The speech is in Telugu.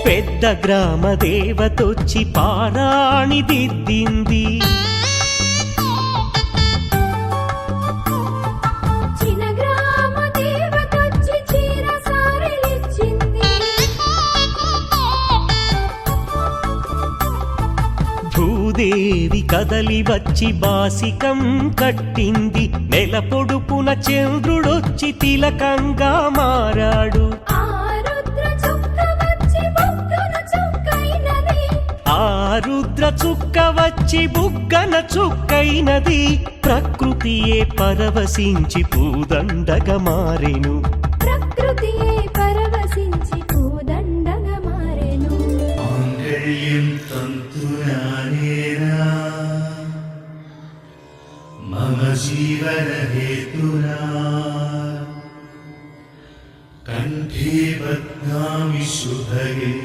పెద్ద గ్రామ దేవతొచ్చి పారాణి దిద్దింది. భూదేవి కదలి వచ్చి బాసికం కట్టింది. నెల పొడుపున చంద్రుడొచ్చి తిలకంగా మారాడు. ఆ రుద్ర చుక్క వచ్చి బుగ్గన చుక్కైనది. ప్రకృతియే పరవశించి పూదండగా మారెను. ప్రకృతియే పరవశించి పూదండగా మారెను. మమ జీవన హేతునా